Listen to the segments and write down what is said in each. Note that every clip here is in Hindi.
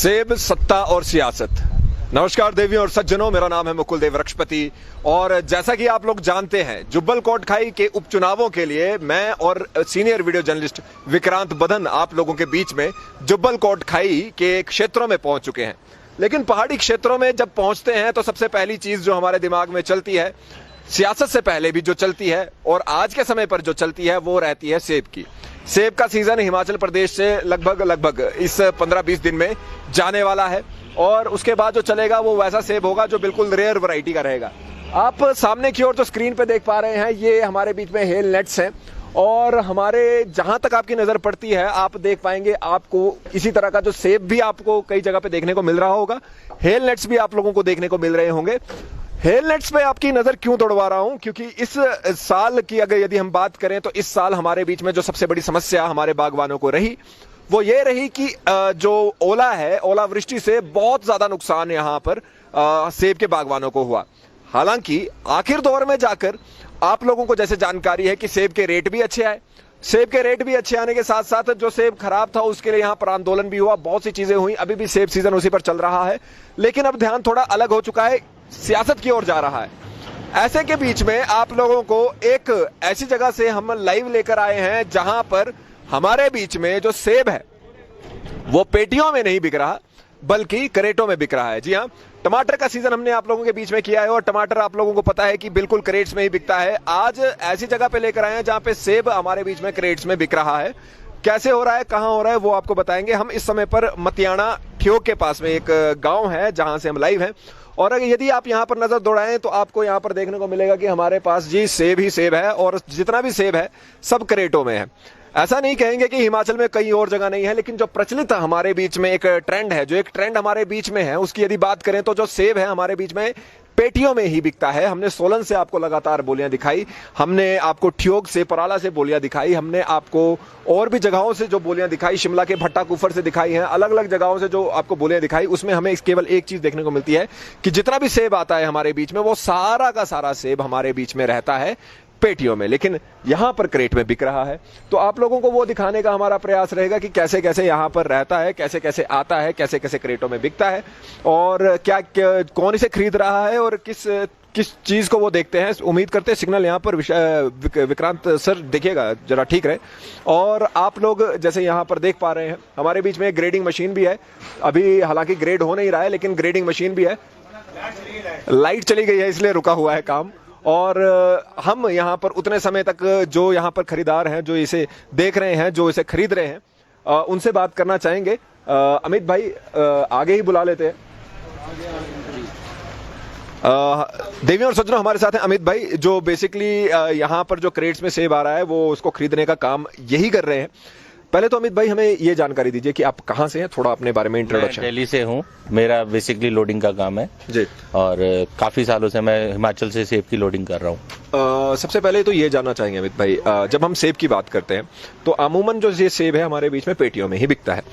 सेब, सत्ता और सियासत। नमस्कार देवियों और सज्जनों, मेरा नाम है मुकुल देव वृक्षपति और जैसा कि आप लोग जानते हैं, जुब्बल कोटखाई के उपचुनावों के लिए मैं और सीनियर वीडियो जर्नलिस्ट विक्रांत बदन आप लोगों के बीच में जुब्बल कोटखाई के क्षेत्रों में पहुंच चुके हैं। लेकिन पहाड़ी क्षेत्रों में जब पहुंचते हैं तो सबसे पहली चीज जो हमारे दिमाग में चलती है, सियासत से पहले भी जो चलती है और आज के समय पर जो चलती है, वो रहती है सेब की। सेब का सीजन हिमाचल प्रदेश से लगभग इस 15-20 दिन में जाने वाला है और उसके बाद जो चलेगा वो वैसा सेब होगा जो बिल्कुल रेयर वैरायटी का रहेगा। आप सामने की ओर जो स्क्रीन पे देख पा रहे हैं, ये हमारे बीच में हेल नेट्स हैं और हमारे जहां तक आपकी नजर पड़ती है आप देख पाएंगे आपको इसी तरह का जो सेब भी आपको कई जगह पे देखने को मिल रहा होगा। हेल नेट्स भी आप लोगों को देखने को मिल रहे होंगे। हेल नेट्स पे आपकी नजर क्यों दौड़वा रहा हूं, क्योंकि इस साल की अगर यदि हम बात करें तो इस साल हमारे बीच में जो सबसे बड़ी समस्या हमारे बागवानों को रही वो ये रही कि जो ओला है, ओलावृष्टि से बहुत ज्यादा नुकसान यहां पर सेब के बागवानों को हुआ। हालांकि आखिर दौर में जाकर आप लोगों को जैसे जानकारी है कि सेब के रेट भी अच्छे आए। सेब के रेट भी अच्छे आने के साथ साथ जो सेब खराब था उसके लिए यहां पर आंदोलन भी हुआ, बहुत सी चीजें हुई। अभी भी सेब सीजन उसी पर चल रहा है, लेकिन अब ध्यान थोड़ा अलग हो चुका है, सियासत की ओर जा रहा है। ऐसे के बीच में आप लोगों को एक ऐसी जगह से हम लाइव लेकर आए हैं जहां पर हमारे बीच में जो सेब है वो पेटियों में नहीं बिक रहा बल्कि करेटों में बिक रहा है। जी हाँ, टमाटर का सीजन हमने आप लोगों के बीच में किया है और टमाटर आप लोगों को पता है कि बिल्कुल क्रेट्स में ही बिकता है। आज ऐसी जगह पे लेकर आए हैं जहां पे सेब हमारे बीच में क्रेट्स में बिक रहा है। कैसे हो रहा है, कहां हो रहा है, वो आपको बताएंगे। हम इस समय पर मतियाना ठियोग के पास में एक गांव है जहां से हम लाइव हैं और अगर यदि आप यहां पर नजर दौड़ाएं तो आपको यहां पर देखने को मिलेगा कि हमारे पास जी सेब ही सेब है और जितना भी सेब है सब क्रेटों में है। ऐसा नहीं कहेंगे कि हिमाचल में कहीं और जगह नहीं है, लेकिन जो प्रचलित हमारे बीच में एक ट्रेंड है, जो एक ट्रेंड हमारे बीच में है, उसकी यदि बात करें तो जो सेब है हमारे बीच में पेटियों में ही बिकता है। हमने सोलन से आपको लगातार बोलियां दिखाई, हमने आपको ठियोग से, पराला से बोलियां दिखाई, हमने आपको और भी जगहों से जो बोलियां दिखाई, शिमला के भट्टा कुफर से दिखाई हैं, अलग अलग जगहों से जो आपको बोलियां दिखाई, उसमें हमें केवल एक चीज देखने को मिलती है कि जितना भी सेब आता है हमारे बीच में वो सारा का सारा सेब हमारे बीच में रहता है पेटियों में, लेकिन यहां पर क्रेट में बिक रहा है। तो आप लोगों को वो दिखाने का हमारा प्रयास रहेगा कि कैसे कैसे यहां पर रहता है, कैसे कैसे आता है, कैसे कैसे क्रेटों में बिकता है और कौन इसे खरीद रहा है और किस चीज को वो देखते हैं। उम्मीद करते हैं सिग्नल यहाँ पर विक्रांत सर देखिएगा जरा ठीक रहे। और आप लोग जैसे यहाँ पर देख पा रहे हैं हमारे बीच में एक ग्रेडिंग मशीन भी है। अभी हालांकि ग्रेड हो नहीं रहा है लेकिन ग्रेडिंग मशीन भी है। लाइट चली गई है इसलिए रुका हुआ है काम और हम यहाँ पर उतने समय तक जो यहाँ पर खरीदार हैं, जो इसे देख रहे हैं, जो इसे खरीद रहे हैं, उनसे बात करना चाहेंगे। अमित भाई आगे ही बुला लेते हैं। देवियों और सज्जनों, हमारे साथ हैं अमित भाई जो बेसिकली यहाँ पर जो क्रेट्स में सेब आ रहा है वो उसको खरीदने का काम यही कर रहे हैं। पहले तो अमित भाई हमें ये जानकारी दीजिए कि आप कहाँ से हैं, थोड़ा अपने बारे में इंट्रोडक्शन। दिल्ली से हूँ, मेरा बेसिकली लोडिंग का काम है जी और काफी सालों से मैं हिमाचल से सेब की लोडिंग कर रहा हूँ। सबसे पहले तो ये जानना चाहेंगे अमित भाई, जब हम सेब की बात करते हैं तो अमूमन जो ये सेब है हमारे बीच में पेटियों में ही बिकता है।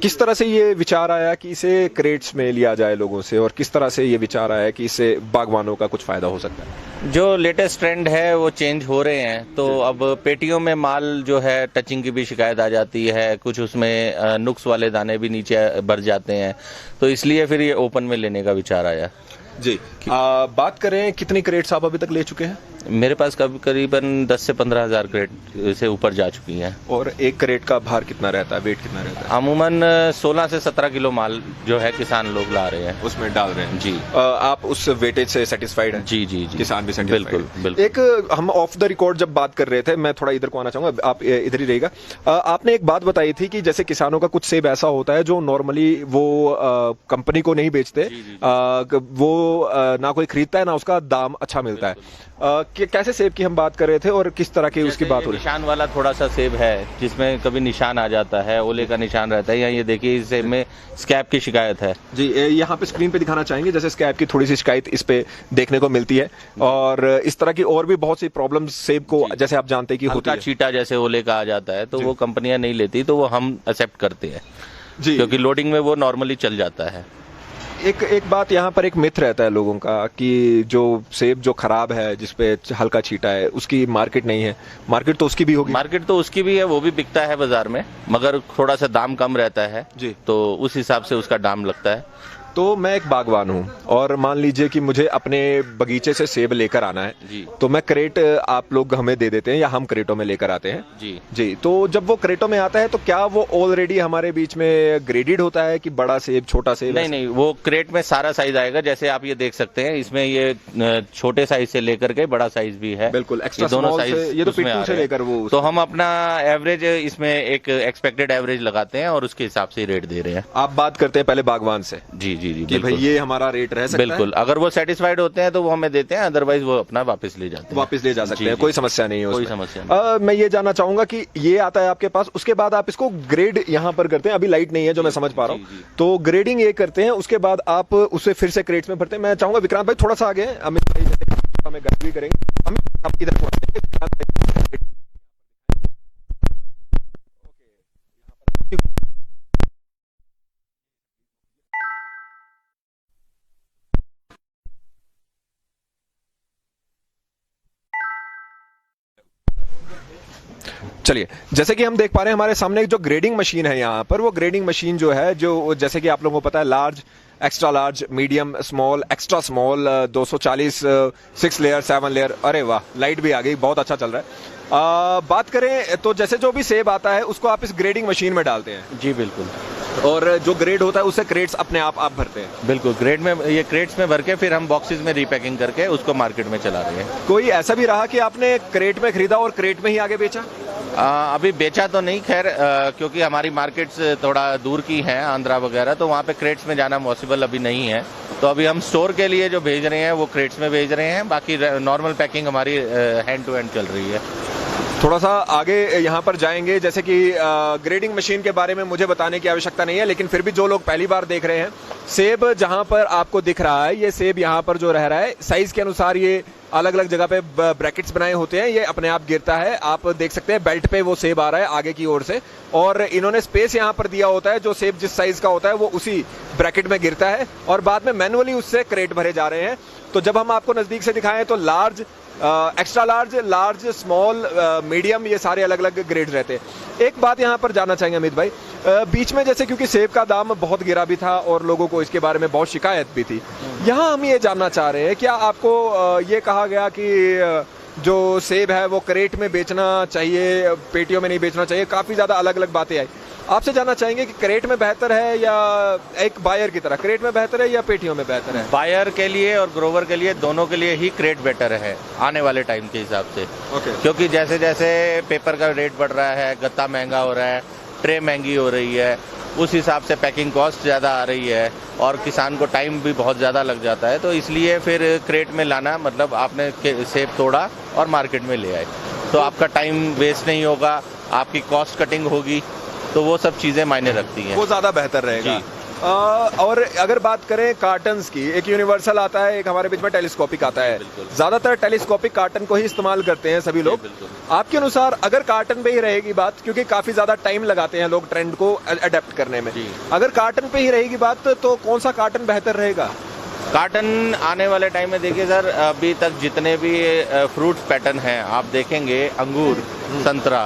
किस तरह से ये विचार आया कि इसे क्रेट्स में लिया जाए लोगों से और किस तरह से ये विचार आया कि इससे बागवानों का कुछ फायदा हो सकता है? जो लेटेस्ट ट्रेंड है वो चेंज हो रहे हैं, तो अब पेटियों में माल जो है टचिंग की भी शिकायत आ जाती है, कुछ उसमें नुक्स वाले दाने भी नीचे भर जाते हैं, तो इसलिए फिर ये ओपन में लेने का विचार आया जी। बात करें कितनी क्रेट्स आप अभी तक ले चुके हैं? मेरे पास करीबन 10 से 15 हज़ार क्रेट से ऊपर जा चुकी हैं। और एक क्रेट का भार कितना रहता है, वेट कितना रहता है? अमूमन 16 से 17 किलो माल जो है किसान लोग ला रहे हैं, उसमें डाल रहे हैं जी। आप उस वेटेज से सेटिस्फाइड हैं? जी जी जी, किसान भी सेटिस्फाइड? बिल्कुल बिल्कुल। एक हम ऑफ द रिकॉर्ड जब बात कर रहे थे, मैं थोड़ा इधर को आना चाहूंगा, आप इधर ही रहेगा। आपने एक बात बताई थी कि जैसे किसानों का कुछ सेब ऐसा होता है जो नॉर्मली वो कंपनी को नहीं बेचते, वो ना कोई खरीदता है ना उसका दाम अच्छा मिलता है। कैसे सेब की हम बात कर रहे थे और किस तरह की उसकी बात हो रही है? निशान वाला थोड़ा सा सेब है जिसमें कभी निशान आ जाता है, ओले का निशान रहता है, या ये देखिए इस सेब में स्कैब की शिकायत है जी। यहाँ पे स्क्रीन पे दिखाना चाहेंगे जैसे स्कैब की थोड़ी सी शिकायत इस पे देखने को मिलती है और इस तरह की और भी बहुत सी प्रॉब्लम सेब को जैसे आप जानते हैं कि होता है। छींटा जैसे ओले का आ जाता है तो वो कंपनियां नहीं लेती, तो वो हम एक्सेप्ट करते हैं जी, क्योंकि लोडिंग में वो नॉर्मली चल जाता है। एक बात यहाँ पर एक मिथ रहता है लोगों का कि जो सेब जो खराब है जिसपे हल्का छींटा है उसकी मार्केट नहीं है। मार्केट तो उसकी भी होगी। मार्केट तो उसकी भी है, वो भी बिकता है बाजार में, मगर थोड़ा सा दाम कम रहता है जी। तो उस हिसाब से उसका दाम लगता है। तो मैं एक बागवान हूँ और मान लीजिए कि मुझे अपने बगीचे से सेब लेकर आना है जी। तो मैं क्रेट आप लोग हमें दे देते हैं या हम क्रेटों में लेकर आते हैं जी जी। तो जब वो क्रेटों में आता है तो क्या वो ऑलरेडी हमारे बीच में ग्रेडेड होता है कि बड़ा सेब छोटा सेब? नहीं नहीं, वो क्रेट में सारा साइज आएगा। जैसे आप ये देख सकते हैं, इसमें ये छोटे साइज से लेकर के बड़ा साइज भी है। बिल्कुल एक्स्ट्रा दोनों स्मॉल साइज से, ये तो उसमें पिट्ठू आ से रहे हैं। लेकर वो तो हम अपना एवरेज इसमें एक एक्सपेक्टेड एवरेज लगाते हैं और उसके हिसाब से रेट दे रहे हैं। आप बात करते हैं पहले बागवान से जी जी जी, कि भाई बिल्कुल ये हमारा रेट रह सकता बिल्कुल। अगर वो सेटिस्फाइड होते हैं तो वो हमें देते हैं, अदरवाइज वो अपना वापस ले जाते है, हैं। वापस ले जा सकते जी, हैं, जी। कोई समस्या नहीं है कोई उसमें। समस्या नहीं। मैं ये जानना चाहूंगा कि ये आता है आपके पास, उसके बाद आप इसको ग्रेड यहाँ पर करते हैं। अभी लाइट नहीं है जो मैं समझ पा रहा जी, जी। हूँ, तो ग्रेडिंग ये करते हैं, उसके बाद आप उसे फिर से क्रेट्स में भरते हैं। मैं चाहूंगा विक्रांत भाई थोड़ा सा आगे हैं, अमित भाई जैसे हमें गाइड भी करेंगे, अमित आप इधर को आइए। विक्रांत भाई चलिए, जैसे कि हम देख पा रहे हैं हमारे सामने जो ग्रेडिंग मशीन है यहाँ पर, वो ग्रेडिंग मशीन जो है, जो जैसे कि आप लोगों को पता है, large, extra large, medium, small, extra small, 240, 6 layer, 7 layer. अरे वाह, लाइट भी आ गई, बहुत अच्छा चल रहा है। बात करें तो जैसे जो भी सेब आता है उसको आप इस ग्रेडिंग मशीन में डालते हैं जी बिल्कुल। और जो ग्रेड होता है उससे क्रेट्स अपने आप भरते हैं। बिल्कुल, ग्रेड में ये क्रेट्स में भर के फिर हम बॉक्सेस में रीपैकिंग करके उसको मार्केट में चला रहे हैं। कोई ऐसा भी रहा कि आपने क्रेट में खरीदा और क्रेट में ही आगे बेचा? अभी बेचा तो नहीं, खैर क्योंकि हमारी मार्केट्स थोड़ा दूर की हैं, आंध्रा वगैरह, तो वहाँ पे क्रेट्स में जाना पॉसिबल अभी नहीं है। तो अभी हम स्टोर के लिए जो भेज रहे हैं वो क्रेट्स में भेज रहे हैं, बाकी नॉर्मल पैकिंग हमारी हैंड टू हैंड चल रही है। थोड़ा सा आगे यहाँ पर जाएंगे, जैसे कि ग्रेडिंग मशीन के बारे में मुझे बताने की आवश्यकता नहीं है, लेकिन फिर भी जो लोग पहली बार देख रहे हैं, सेब जहाँ पर आपको दिख रहा है, ये सेब यहाँ पर जो रह रहा है, साइज के अनुसार ये अलग अलग जगह पे ब्रैकेट्स बनाए होते हैं, ये अपने आप गिरता है। आप देख सकते हैं बेल्ट पे वो सेब आ रहा है आगे की ओर से, और इन्होंने स्पेस यहाँ पर दिया होता है, जो सेब जिस साइज का होता है वो उसी ब्रैकेट में गिरता है और बाद में मैनुअली उससे क्रेट भरे जा रहे हैं। तो जब हम आपको नजदीक से दिखाएं तो large, extra large, large, small, medium, ये सारे अलग अलग ग्रेड रहते हैं। एक बात यहाँ पर जानना चाहेंगे अमित भाई, बीच में जैसे क्योंकि सेब का दाम बहुत गिरा भी था और लोगों को इसके बारे में बहुत शिकायत भी थी, यहाँ हम ये जानना चाह रहे हैं, क्या आपको ये कहा गया कि जो सेब है वो क्रेट में बेचना चाहिए, पेटियों में नहीं बेचना चाहिए? काफी ज्यादा अलग अलग बातें आई। आपसे जानना चाहेंगे कि क्रेट में बेहतर है या एक बायर की तरह क्रेट में बेहतर है या पेटियों में बेहतर है? बायर के लिए और ग्रोवर के लिए, दोनों के लिए ही क्रेट बेटर है आने वाले टाइम के हिसाब से। क्योंकि जैसे जैसे पेपर का रेट बढ़ रहा है, गत्ता महंगा हो रहा है, ट्रे महंगी हो रही है, उस हिसाब से पैकिंग कॉस्ट ज़्यादा आ रही है और किसान को टाइम भी बहुत ज़्यादा लग जाता है। तो इसलिए फिर क्रेट में लाना, मतलब आपने सेब तोड़ा और मार्केट में ले आए, तो आपका टाइम वेस्ट नहीं होगा, आपकी कॉस्ट कटिंग होगी, तो वो सब चीज़ें मायने रखती हैं, वो ज़्यादा बेहतर रहेगा। और अगर बात करें कार्टन्स की, एक यूनिवर्सल आता है, एक हमारे बीच में टेलीस्कोपिक आता है। ज्यादातर टेलीस्कोपिक कार्टन को ही इस्तेमाल करते हैं सभी लोग। आपके अनुसार अगर कार्टन पे ही रहेगी बात, क्योंकि काफी ज्यादा टाइम लगाते हैं लोग ट्रेंड को अडेप्ट करने में, अगर कार्टन पे ही रहेगी बात तो कौन सा कार्टन बेहतर रहेगा? कार्टन आने वाले टाइम में देखिए सर, अभी तक जितने भी फ्रूट पैटर्न हैं आप देखेंगे, अंगूर, संतरा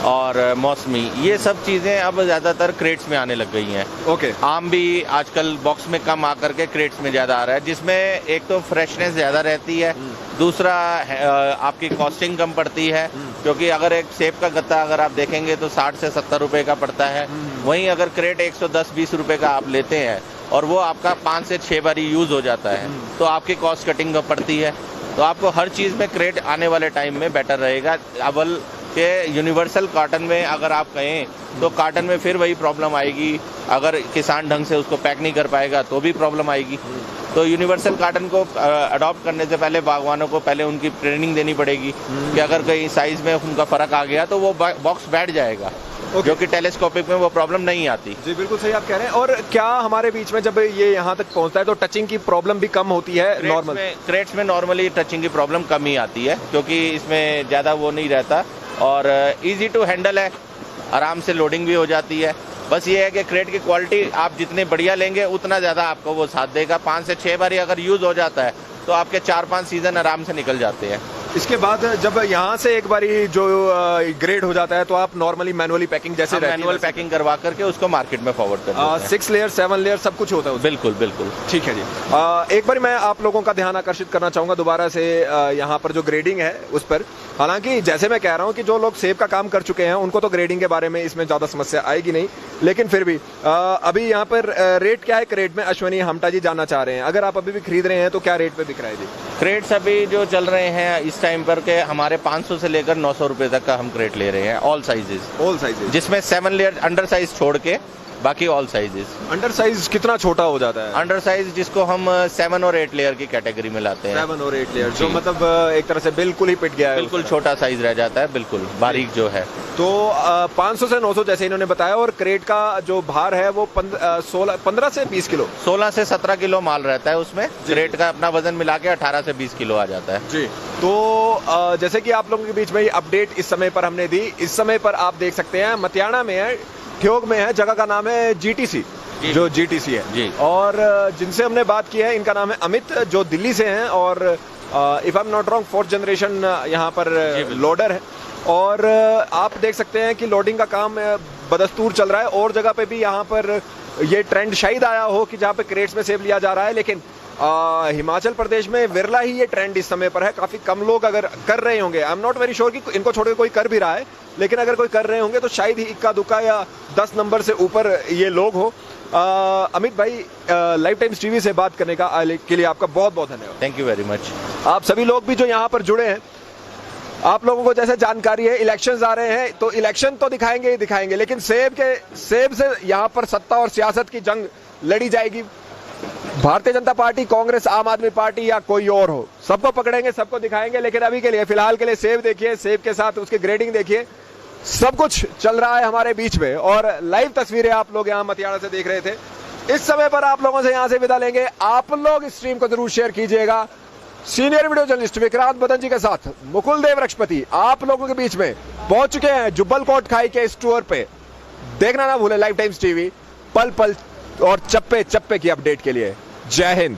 और मौसमी, ये सब चीज़ें अब ज़्यादातर क्रेट्स में आने लग गई हैं। ओके। आम भी आजकल बॉक्स में कम आकर के क्रेट्स में ज़्यादा आ रहा है, जिसमें एक तो फ्रेशनेस ज़्यादा रहती है, दूसरा आपकी कॉस्टिंग कम पड़ती है, क्योंकि अगर एक सेब का गत्ता अगर आप देखेंगे तो 60 से 70 रुपए का पड़ता है, वहीं अगर क्रेट 110-20 रुपए का आप लेते हैं और वो आपका 5 से 6 बारी यूज़ हो जाता है, तो आपकी कॉस्ट कटिंग पड़ती है। तो आपको हर चीज़ में क्रेट आने वाले टाइम में बेटर रहेगा। अव्वल के यूनिवर्सल कॉटन में अगर आप कहें तो कॉटन में फिर वही प्रॉब्लम आएगी, अगर किसान ढंग से उसको पैक नहीं कर पाएगा तो भी प्रॉब्लम आएगी। तो यूनिवर्सल कॉटन को अडॉप्ट करने से पहले बागवानों को पहले उनकी ट्रेनिंग देनी पड़ेगी कि अगर कहीं साइज में उनका फ़र्क आ गया तो वो बॉक्स बैठ जाएगा, जो कि टेलीस्कोपिक में वो प्रॉब्लम नहीं आती। जी बिल्कुल सही आप कह रहे हैं। और क्या हमारे बीच में जब ये यहाँ तक पहुँचता है तो टचिंग की प्रॉब्लम भी कम होती है? नॉर्मल क्रेट्स में नॉर्मली टचिंग की प्रॉब्लम कम ही आती है, क्योंकि इसमें ज़्यादा वो नहीं रहता और इजी टू हैंडल है, आराम से लोडिंग भी हो जाती है बस ये है कि क्रेट की क्वालिटी आप जितनी बढ़िया लेंगे उतना ज़्यादा आपको वो साथ देगा। 5 से 6 बार अगर यूज़ हो जाता है तो आपके 4-5 सीज़न आराम से निकल जाते हैं। इसके बाद जब यहाँ से एक बारी जो ग्रेड हो जाता है तो आप नॉर्मली मैनुअली पैकिंग जैसे मैनुअल पैकिंग करवा करके उसको मार्केट में फॉरवर्ड कर देते हैं। 6 लेयर 7 लेयर सब कुछ होता है उसमें। बिल्कुल बिल्कुल ठीक है जी। एक बार मैं आप लोगों का ध्यान आकर्षित करना चाहूंगा दोबारा से यहाँ पर जो ग्रेडिंग है उस पर। हालांकि जैसे मैं कह रहा हूँ कि जो लोग सेब का काम कर चुके हैं उनको तो ग्रेडिंग के बारे में इसमें ज्यादा समस्या आएगी नहीं, लेकिन फिर भी अभी यहाँ पर रेट क्या है क्रेट में, अश्वनी हमटा जी जानना चाह रहे हैं। अगर आप अभी भी खरीद रहे हैं तो क्या रेट पे बिक रहा है जी? क्रेट्स अभी जो चल रहे हैं इस टाइम पर के हमारे 500 से लेकर 900 रुपए तक का हम क्रेट ले रहे हैं, ऑल साइजेस, जिसमें 7 लेयर अंडर साइज छोड़ के बाकी ऑल साइजेस। अंडर साइज कितना छोटा हो जाता है? अंडर साइज जिसको हम 7 और 8 लेयर की कैटेगरी में लाते हैं। 7 और 8 लेयर जो मतलब एक तरह से बिल्कुल ही पिट गया है, बिल्कुल छोटा साइज रह जाता है, बिल्कुल बारीक जो है। तो 500 से 900 जैसे इन्होंने बताया, और क्रेट का जो भार है वो 15 से 20 किलो, 16 से 17 किलो माल रहता है उसमें। क्रेट का अपना वजन मिला के 18 से 20 किलो आ जाता है जी। तो जैसे कि आप लोगों के बीच में ये अपडेट इस समय पर हमने दी, इस समय पर आप देख सकते हैं मतियाना में है, ठियोग में है, जगह का नाम है जीटीसी, जो जीटीसी है जी। और जिनसे हमने बात की है इनका नाम है अमित, जो दिल्ली से हैं, और if I am not wrong 4th generation यहाँ पर लोडर है। और आप देख सकते हैं कि लोडिंग का काम बदस्तूर चल रहा है। और जगह पे भी यहाँ पर ये ट्रेंड शायद आया हो कि जहाँ पे क्रेट्स में सेब लिया जा रहा है, लेकिन हिमाचल प्रदेश में विरला ही ये ट्रेंड इस समय पर है। काफी कम लोग अगर कर रहे होंगे, I am not very sure कि इनको छोड़ के कोई कर भी रहा है, लेकिन अगर कोई कर रहे होंगे तो शायद ही इक्का दुक्का या 10 नंबर से ऊपर ये लोग हो। अमित भाई, लाइफ टाइम्स टीवी से बात करने के लिए आपका बहुत बहुत धन्यवाद। Thank you very much. आप सभी लोग भी जो यहाँ पर जुड़े हैं, आप लोगों को जैसे जानकारी है इलेक्शंस आ रहे हैं तो इलेक्शन तो दिखाएंगे ही दिखाएंगे, लेकिन सेब से यहाँ पर सत्ता और सियासत की जंग लड़ी जाएगी। भारतीय जनता पार्टी, कांग्रेस, आम आदमी पार्टी या कोई और हो, सबको पकड़ेंगे, सबको दिखाएंगे। लेकिन अभी के लिए, फिलहाल के लिए सेब देखिए, सेब के साथ उसकी ग्रेडिंग देखिए, सब कुछ चल रहा है हमारे बीच में। और लाइव तस्वीरें आप लोग यहाँ मतियाना से देख रहे थे। इस समय पर आप लोगों से यहाँ से विदा लेंगे। आप लोग इस स्ट्रीम को जरूर शेयर कीजिएगा। सीनियर वीडियो जर्नलिस्ट विक्रांत बदन जी के साथ मुकुल देव रक्षपति आप लोगों के बीच में पहुंच चुके हैं जुब्बल कोट खाई के इस टूर पे। देखना ना भूले लाइव टाइम्स टीवी, पल पल और चप्पे चप्पे की अपडेट के लिए। जय हिंद।